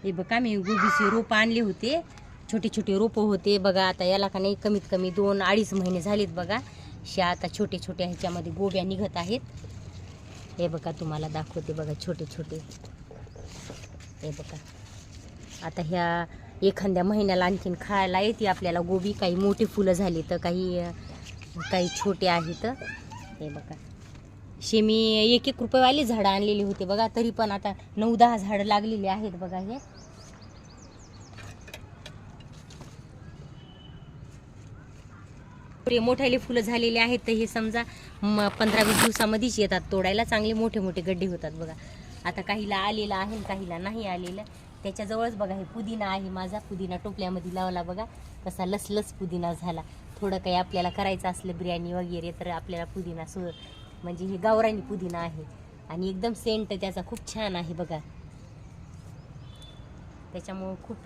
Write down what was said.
हे बघा मी गोबीचे रोप आणले होते, छोटे छोटे रोपं होते बघा. आता याला का नाही कमीत कमी 2-2.5 महिने झालेत बघा. आता छोटे छोटे ह्याच्यामध्ये गोब्या निघत आहेत. हे बघा तुम्हाला दाखवते बघा, छोटे छोटे. हे बघा आता ह्या एखाद्या महिन्याला आणखीन खायला येते आपल्याला गोबी. काही मोठी फुलं झाली तर काही छोटे आहेत. हे बघा मी 1-1 रुपयेवाली झाडं आणलेली होते बघा, तरी पण आता 9-10 झाडं लागलेली आहेत बघा. हे मोठ्याले फुलं झालेले आहेत तर हे समजा 15-20 दिवसामध्येच येतात तोडायला. चांगले मोठे मोठे गड्डे होतात बघा. आता काहीला आलेला आहे, काहीला नाही आलेलं. त्याच्याजवळच बघा हे पुदिना आहे माझा. पुदिना टोपल्यामध्ये लावला बघा, कसा लसलस पुदिना झाला. थोडं काही आपल्याला करायचं असलं बिर्याणी वगैरे तर आपल्याला पुदिना म्हणजे हे गावरानी पुदिना आहे आणि एकदम सेंट त्याचा खूप छान आहे बघा. त्याच्यामुळं खूप